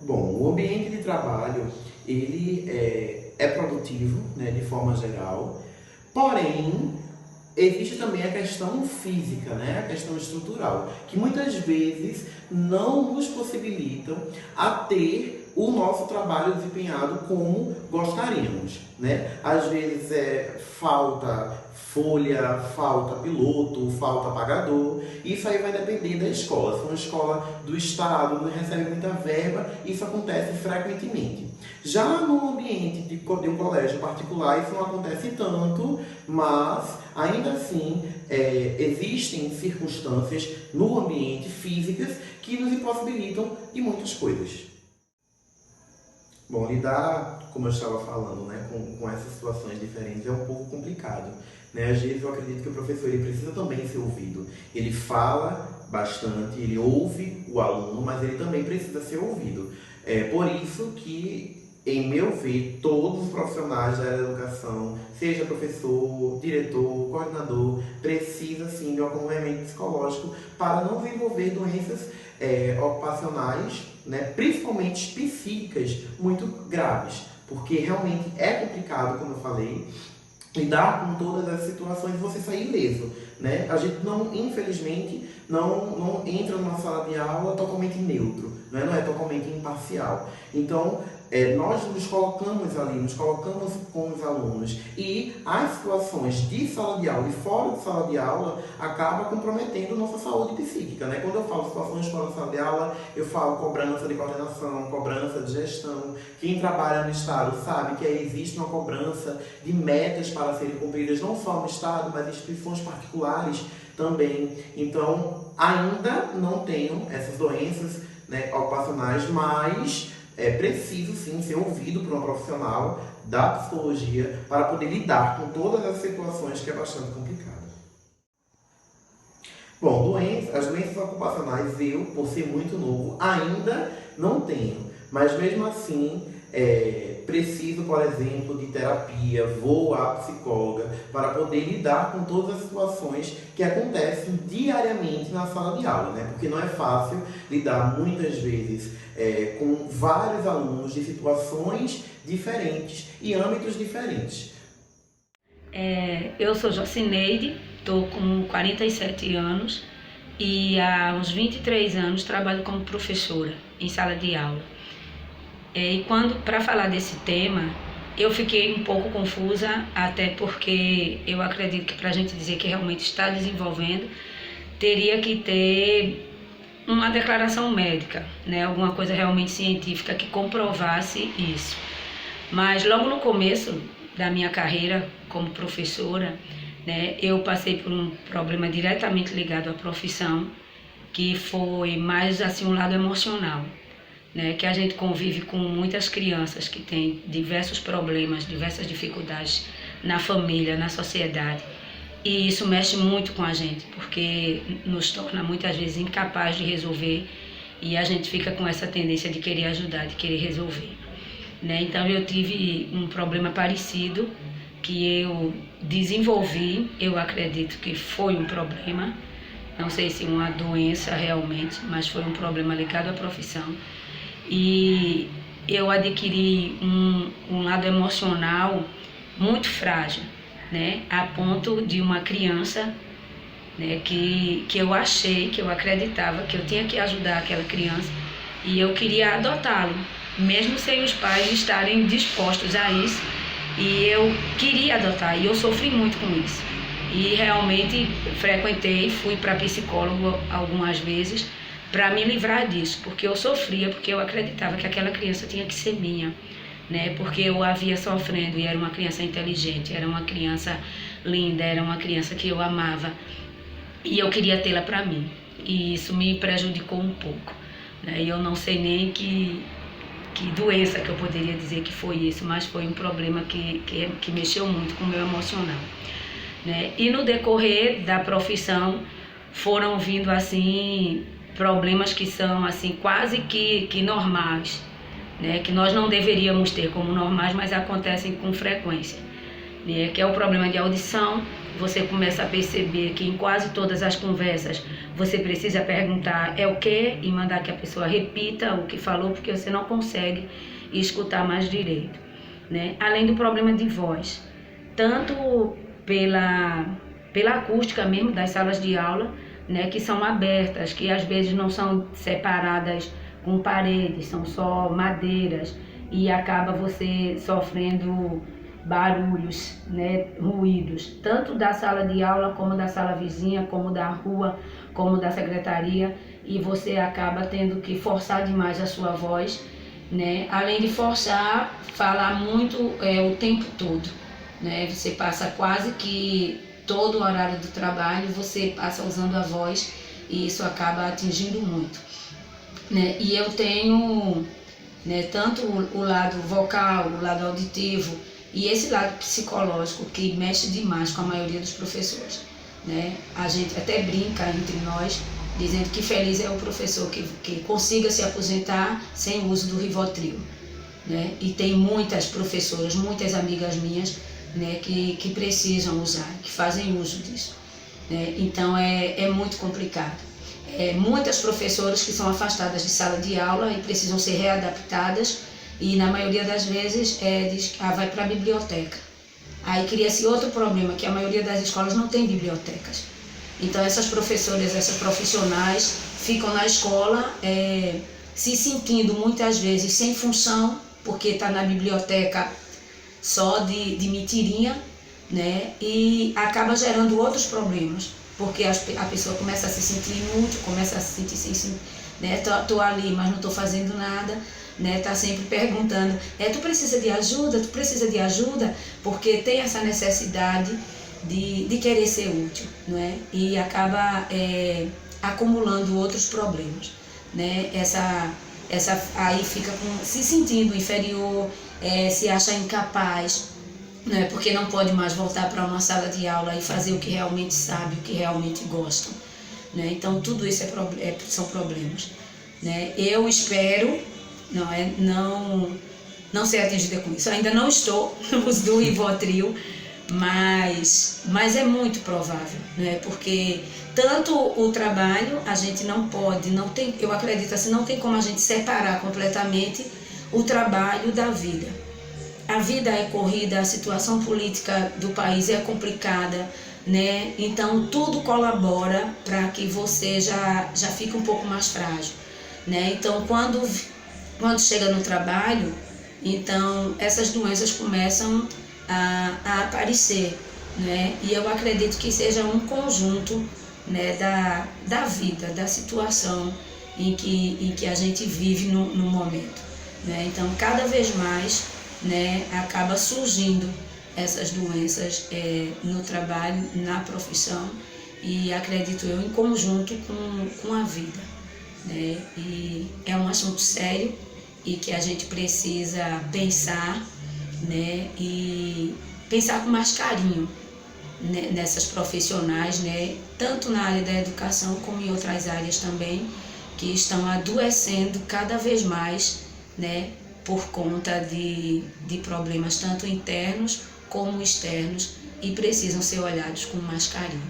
Bom, o ambiente de trabalho, ele é produtivo, né, de forma geral, porém, existe também a questão física, né, a questão estrutural, que muitas vezes não nos possibilitam a ter o nosso trabalho desempenhado como gostaríamos, né? Às vezes falta folha, falta piloto, falta apagador. Isso aí vai depender da escola. Se é uma escola do estado, não recebe muita verba, isso acontece frequentemente. Já no ambiente de um colégio particular, isso não acontece tanto, mas ainda assim existem circunstâncias no ambiente físicas que nos impossibilitam de muitas coisas. Bom, lidar, como eu estava falando, né, com essas situações diferentes é um pouco complicado. Né? Às vezes eu acredito que o professor ele precisa também ser ouvido. Ele fala bastante, ele ouve o aluno, mas ele também precisa ser ouvido. É por isso que, em meu ver, todos os profissionais da área da educação, seja professor, diretor, coordenador, precisa sim de um acompanhamento psicológico para não desenvolver doenças ocupacionais, né, principalmente psíquicas, muito graves, porque realmente é complicado, como eu falei, lidar com todas as situações e você sair ileso, né? A gente não, infelizmente, não entra numa sala de aula totalmente neutro, né? Não é totalmente imparcial. Então, nós nos colocamos ali, nos colocamos com os alunos e as situações de sala de aula e fora de sala de aula acabam comprometendo nossa saúde psíquica, né? Quando eu falo situações fora de sala de aula, eu falo cobrança de coordenação, cobrança de gestão. Quem trabalha no Estado sabe que existe uma cobrança de metas para serem cumpridas, não só no Estado, mas em instituições particulares também. Então, ainda não tenho essas doenças, né, ocupacionais, mas é preciso sim ser ouvido por um profissional da psicologia para poder lidar com todas as situações que é bastante complicado. Bom, as doenças ocupacionais eu, por ser muito novo, ainda não tenho, mas mesmo assim preciso, por exemplo, de terapia, vou à psicóloga para poder lidar com todas as situações que acontecem diariamente na sala de aula, né? Porque não é fácil lidar muitas vezes com vários alunos de situações diferentes e âmbitos diferentes. Eu sou Jocineide, estou com 47 anos e há uns 23 anos trabalho como professora em sala de aula. E para falar desse tema, eu fiquei um pouco confusa, até porque eu acredito que para a gente dizer que realmente está desenvolvendo, teria que ter uma declaração médica, né? Alguma coisa realmente científica que comprovasse isso. Mas logo no começo da minha carreira como professora, né, eu passei por um problema diretamente ligado à profissão, que foi mais assim um lado emocional, né, que a gente convive com muitas crianças que têm diversos problemas, diversas dificuldades na família, na sociedade. E isso mexe muito com a gente, porque nos torna muitas vezes incapaz de resolver e a gente fica com essa tendência de querer ajudar, de querer resolver. Né? Então eu tive um problema parecido que eu desenvolvi, eu acredito que foi um problema, não sei se uma doença realmente, mas foi um problema ligado à profissão. E eu adquiri um lado emocional muito frágil, né? A ponto de uma criança, né, que eu achei, que eu acreditava que eu tinha que ajudar aquela criança e eu queria adotá-lo, mesmo sem os pais estarem dispostos a isso, e eu queria adotar e eu sofri muito com isso. E realmente fui para psicólogo algumas vezes para me livrar disso, porque eu sofria, porque eu acreditava que aquela criança tinha que ser minha, né? Porque eu a via sofrendo e era uma criança inteligente, era uma criança linda, era uma criança que eu amava e eu queria tê-la para mim. E isso me prejudicou um pouco, né? E eu não sei nem que doença que eu poderia dizer que foi isso, mas foi um problema que mexeu muito com o meu emocional, né? E no decorrer da profissão foram vindo assim problemas que são assim quase que normais, né? Que nós não deveríamos ter como normais, mas acontecem com frequência, né? Que é o problema de audição, você começa a perceber que em quase todas as conversas você precisa perguntar é o quê e mandar que a pessoa repita o que falou, porque você não consegue escutar mais direito, né? Além do problema de voz, tanto pela acústica mesmo das salas de aula, né, que são abertas, que às vezes não são separadas com paredes, são só madeiras, e acaba você sofrendo barulhos, né, ruídos, tanto da sala de aula como da sala vizinha, como da rua, como da secretaria, e você acaba tendo que forçar demais a sua voz, né? Além de forçar, falar muito o tempo todo, né? Você passa quase que todo o horário do trabalho, você passa usando a voz e isso acaba atingindo muito, né? E eu tenho, né, tanto o lado vocal, o lado auditivo e esse lado psicológico que mexe demais com a maioria dos professores, né? A gente até brinca entre nós, dizendo que feliz é o professor que consiga se aposentar sem o uso do Rivotril, né? E tem muitas professoras, muitas amigas minhas, né, que precisam usar, que fazem uso disso, né? Então é muito complicado. Muitas professoras que são afastadas de sala de aula e precisam ser readaptadas e na maioria das vezes diz que vai para a biblioteca. Aí cria-se outro problema, que a maioria das escolas não tem bibliotecas. Então essas professoras, essas profissionais ficam na escola se sentindo muitas vezes sem função, porque está na biblioteca só de mentirinha, né? E acaba gerando outros problemas, porque a pessoa começa a se sentir inútil, começa a se sentir sem, né? Tô ali, mas não estou fazendo nada, né? Tá sempre perguntando, tu precisa de ajuda, tu precisa de ajuda, porque tem essa necessidade de querer ser útil, não é? E acaba acumulando outros problemas, né? Aí fica se sentindo inferior, se acha incapaz, né? Porque não pode mais voltar para uma sala de aula e fazer o que realmente sabe, o que realmente gostam, né? Então tudo isso são problemas, né? Eu espero não ser atingida com isso. Eu ainda não estou no uso do Rivotril, mas é muito provável, né? Porque tanto o trabalho a gente não pode, eu acredito assim, não tem como a gente separar completamente o trabalho da vida. A vida é corrida, a situação política do país é complicada, né? Então tudo colabora para que você já fique um pouco mais frágil, né? Então quando chega no trabalho, então essas doenças começam a aparecer, né? E eu acredito que seja um conjunto, né, da vida, da situação em que a gente vive no momento, né? Então cada vez mais, né, acaba surgindo essas doenças no trabalho, na profissão, e acredito eu em conjunto com a vida, né? E é um assunto sério e que a gente precisa pensar, né, e pensar com mais carinho, né, nessas profissionais, né, tanto na área da educação como em outras áreas também, que estão adoecendo cada vez mais, né, por conta de problemas tanto internos como externos e precisam ser olhados com mais carinho.